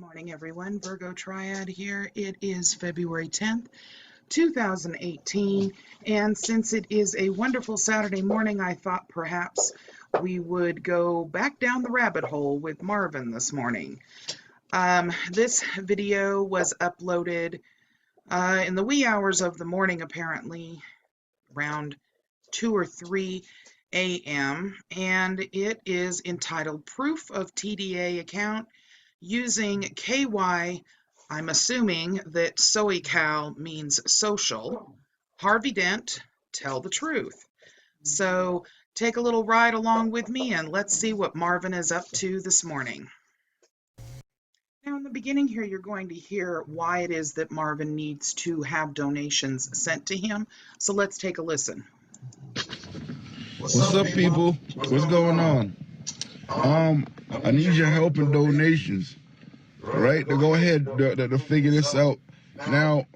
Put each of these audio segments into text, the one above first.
morning, everyone. Virgo Triad here. It is February 10th, 2018, and since it is a wonderful Saturday morning, I thought perhaps we would go back down the rabbit hole with Marvin this morning. This video was uploaded in the wee hours of the morning, apparently, around 2 or 3 a.m., and it is entitled Proof of TDA Account Using KY, I'm assuming that SoCal means social. Harvey Dent, tell the truth. So take a little ride along with me and let's see what Marvin is up to this morning. Now in the beginning here, you're going to hear why it is that Marvin needs to have donations sent to him. So let's take a listen. What's up, people? What's going on? I need your help in donations, right? To go ahead to figure this out. Now,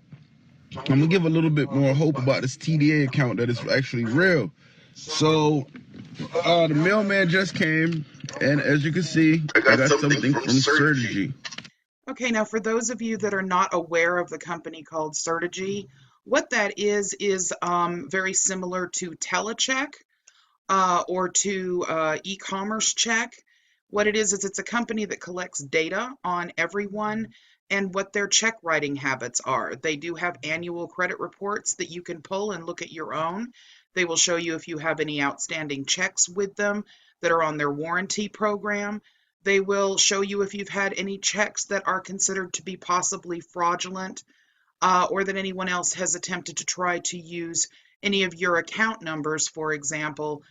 I'm gonna give a little bit more hope about this TDA account that is actually real. So, the mailman just came, and as you can see, I got something from Certegy. Okay, now for those of you that are not aware of the company called Certegy, what that is very similar to Telecheck or to e-commerce check. What it is it's a company that collects data on everyone and what their check writing habits are. They do have annual credit reports that you can pull and look at your own. They will show you if you have any outstanding checks with them that are on their warranty program. They will show you if you've had any checks that are considered to be possibly fraudulent or that anyone else has attempted to try to use any of your account numbers, for example,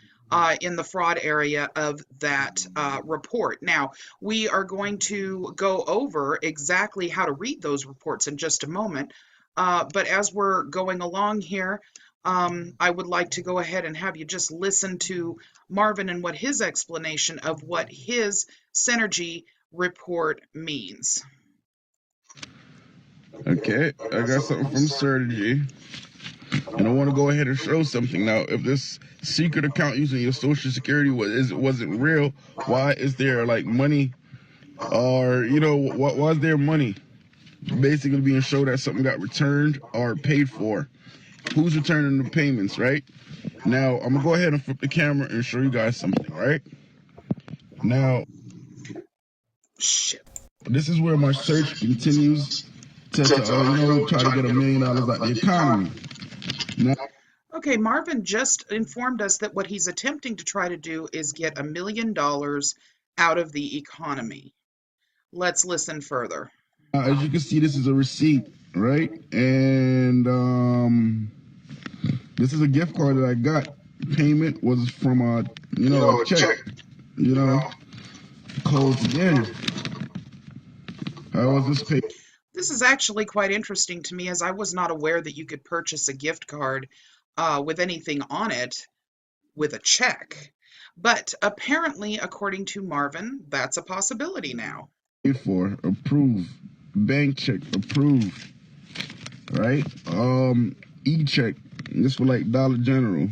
in the fraud area of that report. Now, we are going to go over exactly how to read those reports in just a moment, but as we're going along here, I would like to go ahead and have you just listen to Marvin and what his explanation of what his Synergy report means. Okay, I got something from Certegy. And I want to go ahead and show something now. If this secret account using your social security wasn't real, why is there like money, or why is there money basically being showed that something got returned or paid for? Who's returning the payments, right? Now I'm gonna go ahead and flip the camera and show you guys something, right? Now, this is where my search continues to try to get $1 million out of the economy. Now, okay, Marvin just informed us that what he's attempting to try to do is get $1 million out of the economy. Let's listen further. As you can see, this is a receipt, right? And this is a gift card that I got. Payment was from a check. Codes again. How was this paid? This is actually quite interesting to me, as I was not aware that you could purchase a gift card with anything on it with a check. But apparently, according to Marvin, that's a possibility now. Paid for, approved, bank check, approved, right? E-check, this for like Dollar General.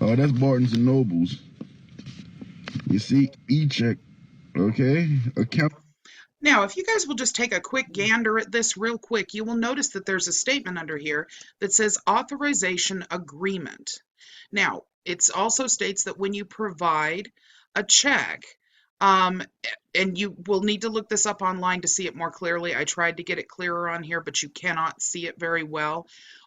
Oh, that's Barnes and Nobles. You see, e-check, okay? Account. Now, if you guys will just take a quick gander at this real quick, you will notice that there's a statement under here that says authorization agreement. Now, it also states that when you provide a check, and you will need to look this up online to see it more clearly. I tried to get it clearer on here, but you cannot see it very well.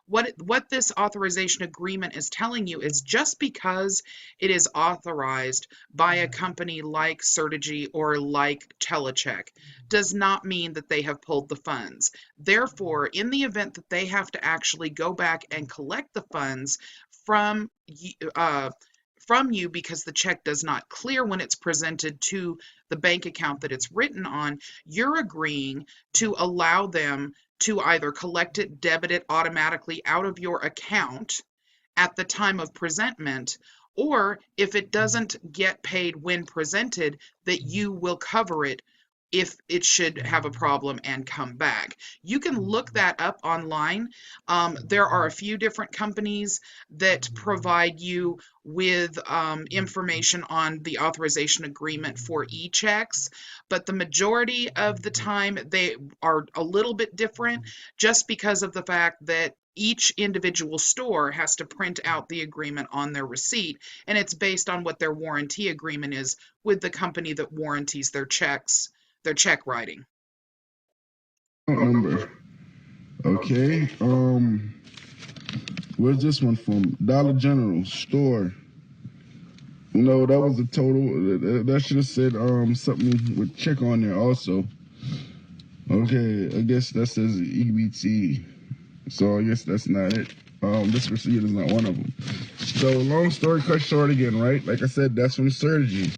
What this authorization agreement is telling you is just because it is authorized by a company like Certegy or like Telecheck does not mean that they have pulled the funds. Therefore, in the event that they have to actually go back and collect the funds from you because the check does not clear when it's presented to the bank account that it's written on, you're agreeing to allow them to either collect it, debit it automatically out of your account at the time of presentment, or if it doesn't get paid when presented, that you will cover it if it should have a problem and come back. You can look that up online. There are a few different companies that provide you with information on the authorization agreement for e-checks, but the majority of the time they are a little bit different just because of the fact that each individual store has to print out the agreement on their receipt, and it's based on what their warranty agreement is with the company that warranties their check writing. Account number. Okay. Where's this one from? Dollar General store. No, that was the total. That should have said something with check on there also. Okay, I guess that says EBT. So I guess that's not it. This receipt is not one of them. So long story cut short again, right? Like I said, that's from Surgy.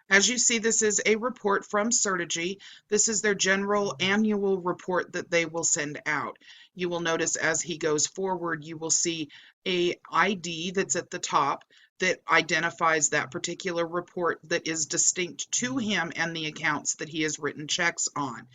As you see, this is a report from Certegy. This is their general annual report that they will send out. You will notice as he goes forward, you will see a ID that's at the top that identifies that particular report that is distinct to him and the accounts that he has written checks on.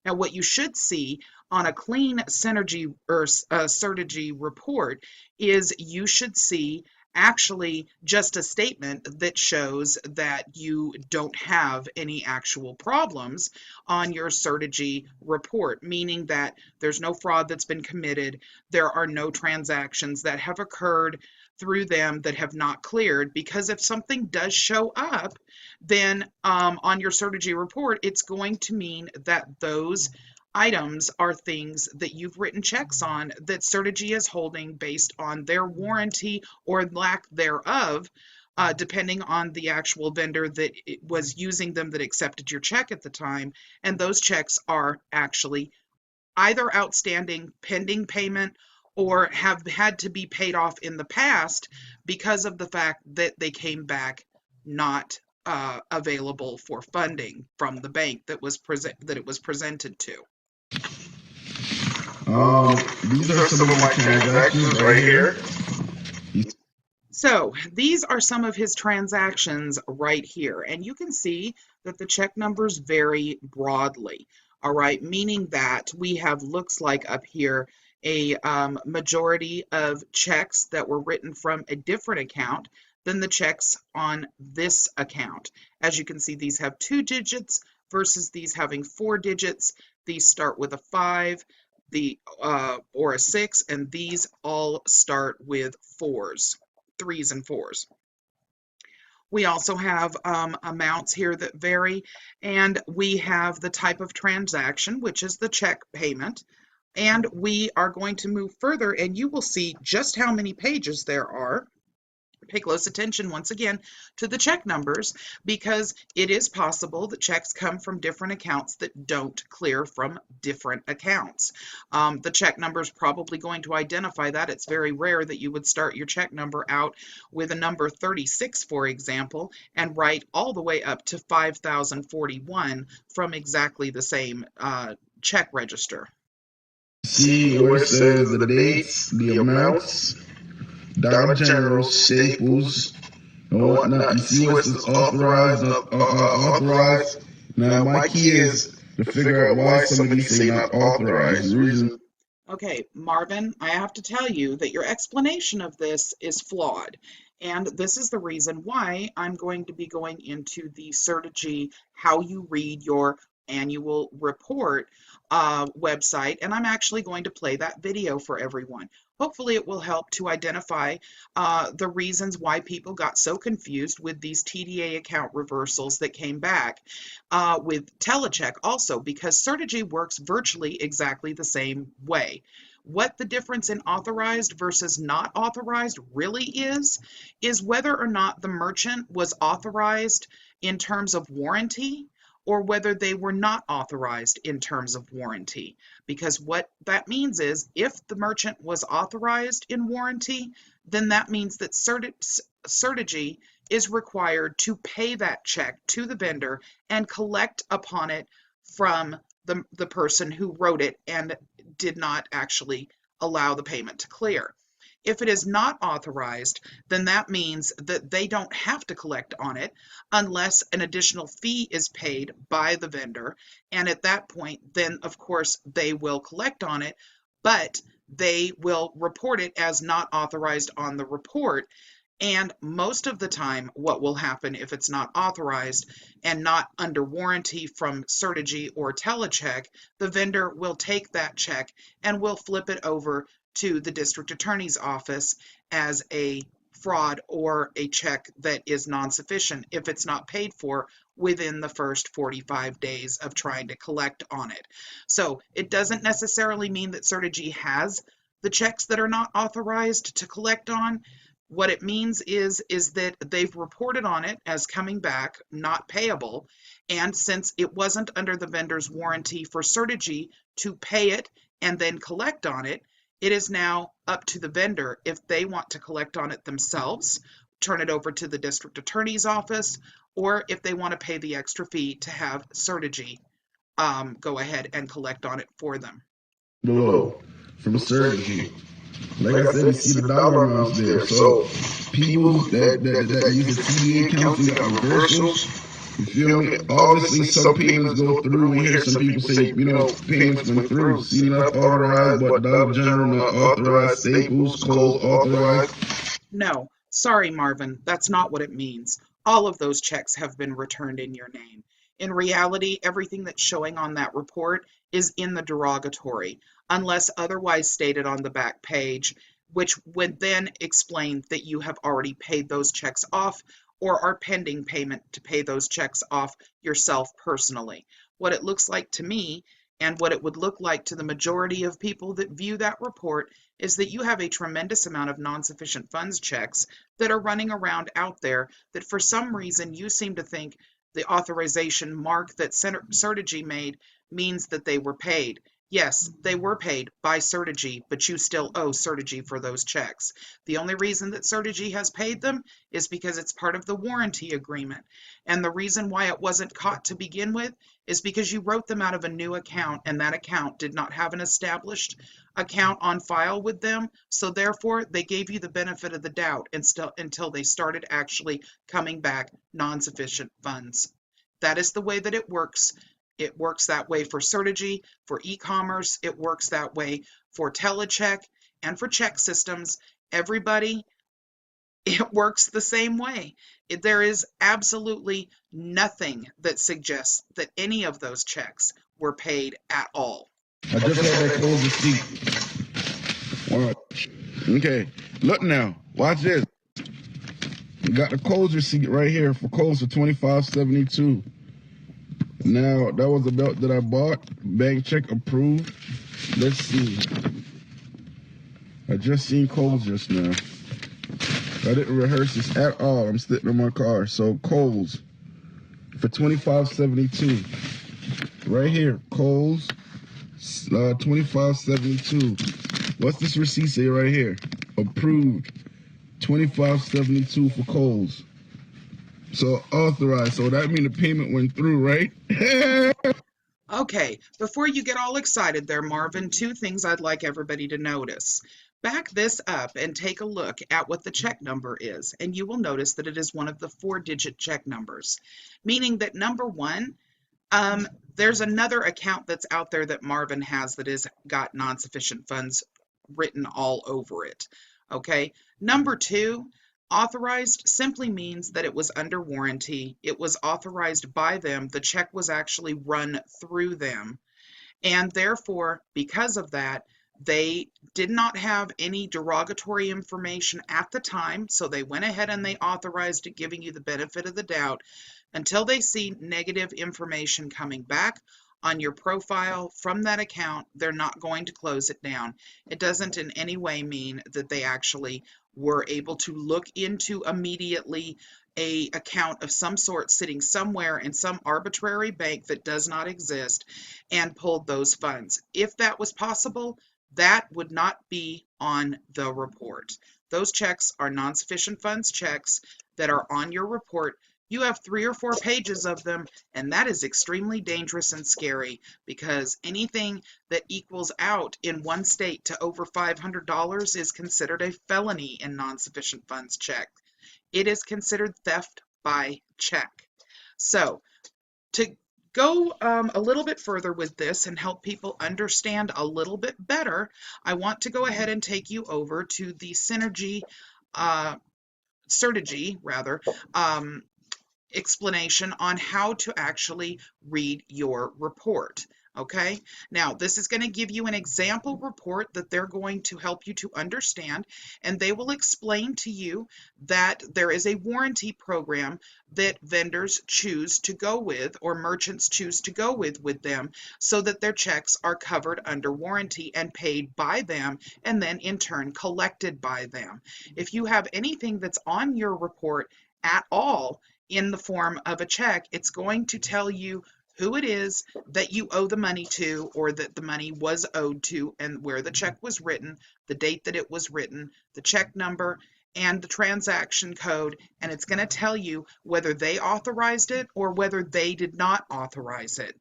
Now, what you should see on a clean Synergy or Certegy report is you should see actually just a statement that shows that you don't have any actual problems on your Certegy report, meaning that there's no fraud that's been committed, there are no transactions that have occurred through them that have not cleared, because if something does show up, then on your Certegy report, it's going to mean that those items are things that you've written checks on that Certegy is holding based on their warranty or lack thereof, depending on the actual vendor that was using them that accepted your check at the time. And those checks are actually either outstanding, pending payment, or have had to be paid off in the past because of the fact that they came back not available for funding from the bank that it was presented to. These are some of my transactions right here. So these are some of his transactions right here, and you can see that the check numbers vary broadly, all right, meaning that we have, looks like up here, a majority of checks that were written from a different account than the checks on this account. As you can see, these have 2 digits versus these having 4 digits. These start with a 5, or a 6, and these all start with 4s. 3s and 4s. We also have amounts here that vary, and we have the type of transaction, which is the check payment. And we are going to move further, and you will see just how many pages there are. Pay close attention once again to the check numbers, because it is possible that checks come from different accounts that don't clear from different accounts. The check number is probably going to identify that. It's very rare that you would start your check number out with a number 36, for example, and write all the way up to 5,041 from exactly the same check register. See where it says the dates, the amounts, Dollar General, Staples, and whatnot. You see where it says authorized, authorized. Now my key is to figure out why some of these say not authorized. The reason. Okay, Marvin, I have to tell you that your explanation of this is flawed. And this is the reason why I'm going to be going into the Certegy How You Read Your Annual Report website, and I'm actually going to play that video for everyone. Hopefully it will help to identify the reasons why people got so confused with these TDA account reversals that came back with Telecheck also, because Certegy works virtually exactly the same way. What the difference in authorized versus not authorized really is whether or not the merchant was authorized in terms of warranty, or whether they were not authorized in terms of warranty. Because what that means is, if the merchant was authorized in warranty, then that means that Certegy is required to pay that check to the vendor and collect upon it from the person who wrote it and did not actually allow the payment to clear. If it is not authorized, then that means that they don't have to collect on it unless an additional fee is paid by the vendor. And at that point, then of course they will collect on it, but they will report it as not authorized on the report. And most of the time, what will happen if it's not authorized and not under warranty from Certegy or Telecheck, the vendor will take that check and will flip it over to the district attorney's office as a fraud or a check that is non-sufficient if it's not paid for within the first 45 days of trying to collect on it. So it doesn't necessarily mean that Certegy has the checks that are not authorized to collect on. What it means is that they've reported on it as coming back not payable, and since it wasn't under the vendor's warranty for Certegy to pay it and then collect on it, it is now up to the vendor if they want to collect on it themselves, turn it over to the district attorney's office, or if they want to pay the extra fee to have Certegy go ahead and collect on it for them. Below from Surgery. Like I said, you see the dollar amounts there. So people that use the TDA accounts and got reversals, you feel me? Obviously, some payments go through. We hear some people say, payments went through. See enough authorized, but Dollar General not authorized. Staples, Kohl's authorized. No, sorry, Marvin, that's not what it means. All of those checks have been returned in your name. In reality, everything that's showing on that report is in the derogatory, unless otherwise stated on the back page, which would then explain that you have already paid those checks off or are pending payment to pay those checks off yourself personally. What it looks like to me, and what it would look like to the majority of people that view that report, is that you have a tremendous amount of non-sufficient funds checks that are running around out there that for some reason you seem to think the authorization mark that Certegy made means that they were paid. Yes, they were paid by Certegy, but you still owe Certegy for those checks. The only reason that Certegy has paid them is because it's part of the warranty agreement. And the reason why it wasn't caught to begin with is because you wrote them out of a new account, and that account did not have an established account on file with them. So therefore, they gave you the benefit of the doubt until they started actually coming back non-sufficient funds. That is the way that it works. It works that way for Certegy, for e-commerce. It works that way for Telecheck and for check systems. Everybody, it works the same way. There is absolutely nothing that suggests that any of those checks were paid at all. I just had that close receipt. Watch. Okay, look now. Watch this. You got the Kohl's receipt right here for Kohl's for $25.72. Now that was the belt that I bought. Bank check approved. Let's see. I just seen Kohl's just now. I didn't rehearse this at all. I'm sitting in my car. So Kohl's for $25.72. Right here, Kohl's, $25.72. What's this receipt say right here? Approved. $25.72 for Kohl's. So authorized. So that means the payment went through, right? Okay, before you get all excited there, Marvin, two things I'd like everybody to notice. Back this up and take a look at what the check number is, and you will notice that it is one of the 4-digit check numbers, meaning that number one, there's another account that's out there that Marvin has that has got non-sufficient funds written all over it. Okay, number two, authorized simply means that it was under warranty. It was authorized by them. The check was actually run through them. And therefore, because of that, they did not have any derogatory information at the time. So they went ahead and they authorized it, giving you the benefit of the doubt until they see negative information coming back on your profile from that account. They're not going to close it down. It doesn't in any way mean that they actually were able to look into immediately a account of some sort sitting somewhere in some arbitrary bank that does not exist and pulled those funds. If that was possible, that would not be on the report. Those checks are non-sufficient funds checks that are on your report You have 3 or 4 pages of them, and that is extremely dangerous and scary because anything that equals out in one state to over $500 is considered a felony in non-sufficient funds check. It is considered theft by check. So, to go a little bit further with this and help people understand a little bit better, I want to go ahead and take you over to the Certegy rather, explanation on how to actually read your report. Okay, now this is going to give you an example report that they're going to help you to understand, and they will explain to you that there is a warranty program that vendors choose to go with, or merchants choose to go with them, so that their checks are covered under warranty and paid by them, and then in turn collected by them. If you have anything that's on your report at all in the form of a check, it's going to tell you who it is that you owe the money to, or that the money was owed to, and where the check was written, the date that it was written, the check number, and the transaction code, and it's going to tell you whether they authorized it or whether they did not authorize it.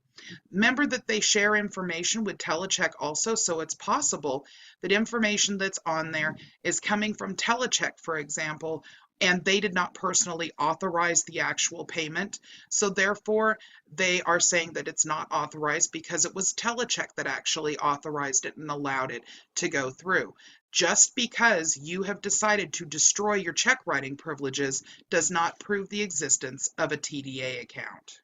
Remember that they share information with Telecheck also, so it's possible that information that's on there is coming from Telecheck, for example, and they did not personally authorize the actual payment. So therefore, they are saying that it's not authorized because it was Telecheck that actually authorized it and allowed it to go through. Just because you have decided to destroy your check writing privileges does not prove the existence of a TDA account.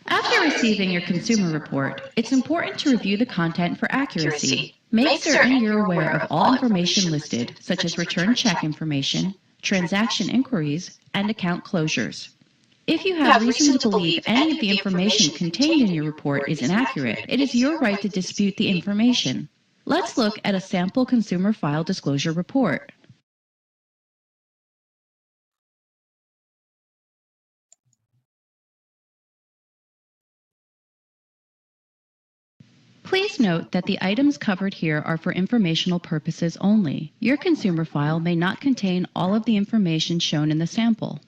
After receiving your consumer report, it's important to review the content for accuracy. Make certain you're aware of all information listed, such as return check information, transaction inquiries, and account closures. If you have reason to believe any of the information contained in your report is inaccurate, it is your right to dispute the information. Let's look at a sample consumer file disclosure report. Please note that the items covered here are for informational purposes only. Your consumer file may not contain all of the information shown in the sample.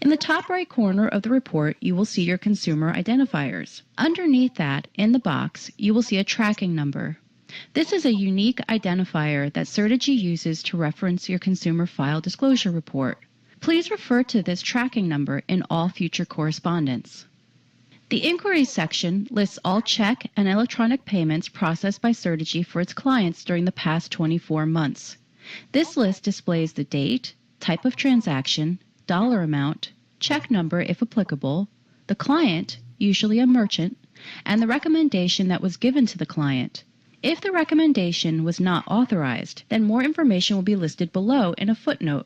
In the top right corner of the report, you will see your consumer identifiers. Underneath that, in the box, you will see a tracking number. This is a unique identifier that Certegy uses to reference your consumer file disclosure report. Please refer to this tracking number in all future correspondence. The Inquiries section lists all check and electronic payments processed by Certegy for its clients during the past 24 months. This list displays the date, type of transaction, dollar amount, check number if applicable, the client, usually a merchant, and the recommendation that was given to the client. If the recommendation was not authorized, then more information will be listed below in a footnote.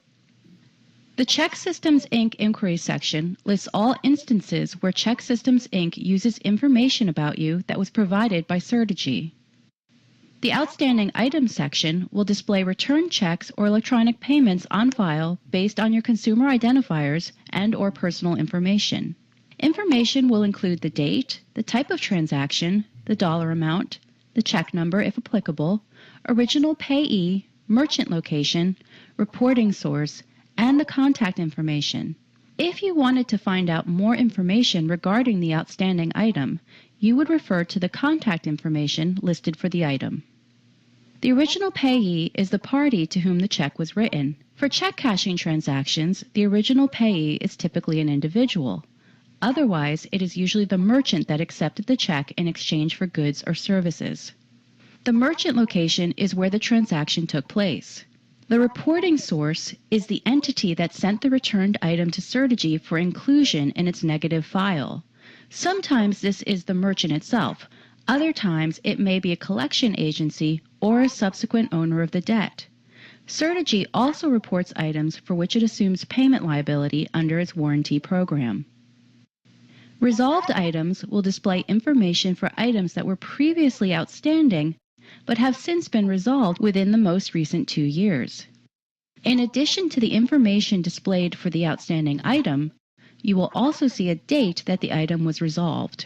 The Check Systems Inc. Inquiry section lists all instances where Check Systems Inc. uses information about you that was provided by Certegy. The Outstanding Items section will display return checks or electronic payments on file based on your consumer identifiers and/or personal information. Information will include the date, the type of transaction, the dollar amount, the check number if applicable, original payee, merchant location, reporting source, and the contact information. If you wanted to find out more information regarding the outstanding item, you would refer to the contact information listed for the item. The original payee is the party to whom the check was written. For check cashing transactions, the original payee is typically an individual. Otherwise, it is usually the merchant that accepted the check in exchange for goods or services. The merchant location is where the transaction took place. The reporting source is the entity that sent the returned item to Certegy for inclusion in its negative file. Sometimes this is the merchant itself. Other times it may be a collection agency or a subsequent owner of the debt. Certegy also reports items for which it assumes payment liability under its warranty program. Resolved items will display information for items that were previously outstanding but have since been resolved within the most recent 2 years. In addition to the information displayed for the outstanding item, you will also see a date that the item was resolved.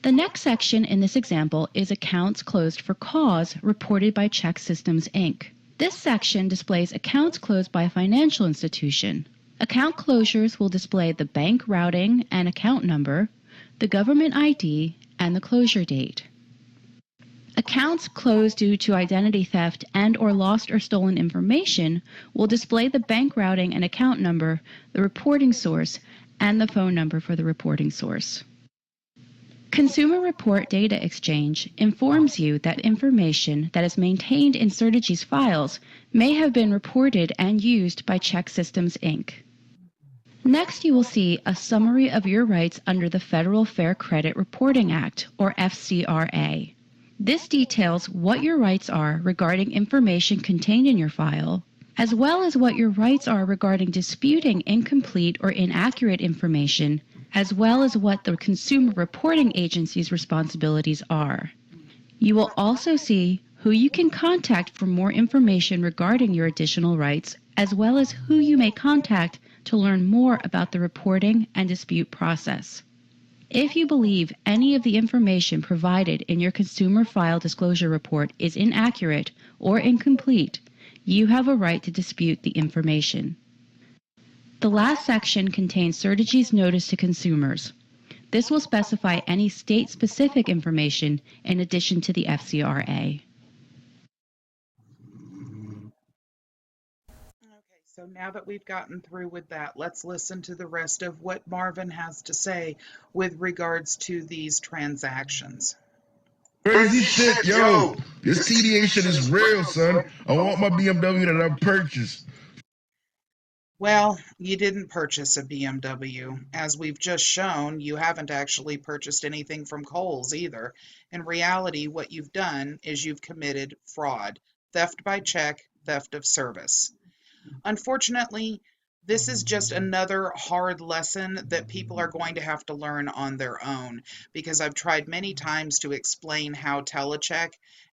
The next section in this example is accounts closed for cause reported by Check Systems Inc. This section displays accounts closed by a financial institution. Account closures will display the bank routing and account number, the government ID, and the closure date. Accounts closed due to identity theft and/or lost or stolen information will display the bank routing and account number, the reporting source, and the phone number for the reporting source. Consumer Report Data Exchange informs you that information that is maintained in Certegy's files may have been reported and used by ChexSystems Inc. Next, you will see a summary of your rights under the Federal Fair Credit Reporting Act, or FCRA. This details what your rights are regarding information contained in your file, as well as what your rights are regarding disputing incomplete or inaccurate information, as well as what the Consumer Reporting Agency's responsibilities are. You will also see who you can contact for more information regarding your additional rights, as well as who you may contact to learn more about the reporting and dispute process. If you believe any of the information provided in your Consumer File Disclosure Report is inaccurate or incomplete, you have a right to dispute the information. The last section contains Certegy's notice to consumers. This will specify any state-specific information in addition to the FCRA. So now that we've gotten through with that, let's listen to the rest of what Marvin has to say with regards to these transactions. Crazy shit, yo. This TDA shit is real, son. I want my BMW that I purchased. Well, you didn't purchase a BMW. As we've just shown, you haven't actually purchased anything from Kohl's either. In reality, what you've done is you've committed fraud, theft by check, theft of service. Unfortunately, this is just another hard lesson that people are going to have to learn on their own, because I've tried many times to explain how Telecheck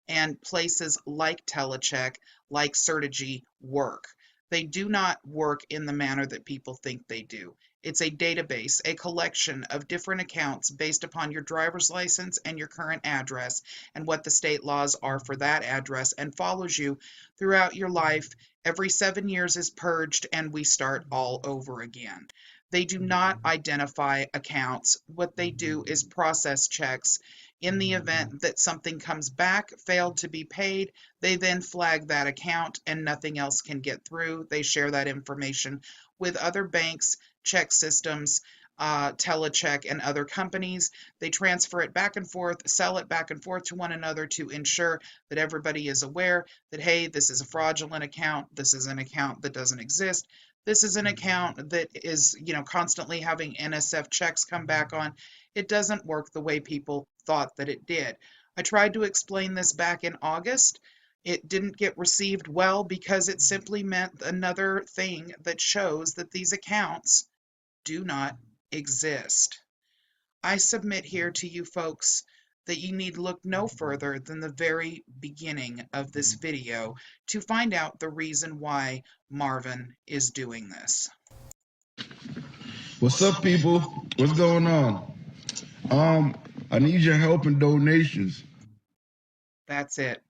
and places like Telecheck, like Certegy, work. They do not work in the manner that people think they do. It's a database, a collection of different accounts based upon your driver's license and your current address and what the state laws are for that address, and follows you throughout your life. Every 7 years is purged and we start all over again. They do not identify accounts. What they do is process checks. In the event that something comes back, failed to be paid, they then flag that account and nothing else can get through. They share that information with other banks, check systems, Telecheck, and other companies. They transfer it back and forth, sell it back and forth to one another to ensure that everybody is aware that, hey, this is a fraudulent account. This is an account that doesn't exist. This is an account that is, constantly having NSF checks come back on. It doesn't work the way people thought that it did. I tried to explain this back in August. It didn't get received well because it simply meant another thing that shows that these accounts do not exist. I submit here to you folks that you need look no further than the very beginning of this video to find out the reason why Marvin is doing this. What's up, people? What's going on? I need your help and donations. That's it.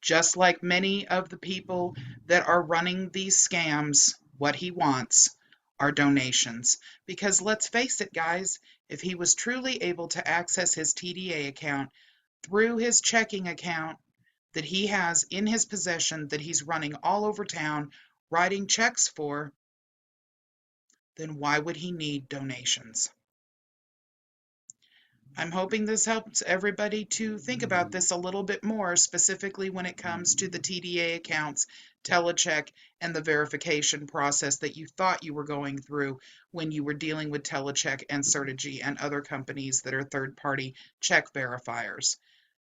Just like many of the people that are running these scams, what he wants are donations. Because let's face it, guys, if he was truly able to access his TDA account through his checking account that he has in his possession, that he's running all over town, writing checks for, then why would he need donations? I'm hoping this helps everybody to think about this a little bit more, specifically when it comes to the TDA accounts, Telecheck, and the verification process that you thought you were going through when you were dealing with Telecheck and Certegy and other companies that are third-party check verifiers.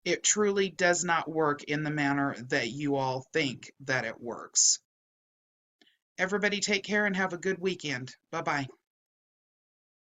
It truly does not work in the manner that you all think that it works. Everybody take care and have a good weekend. Bye-bye.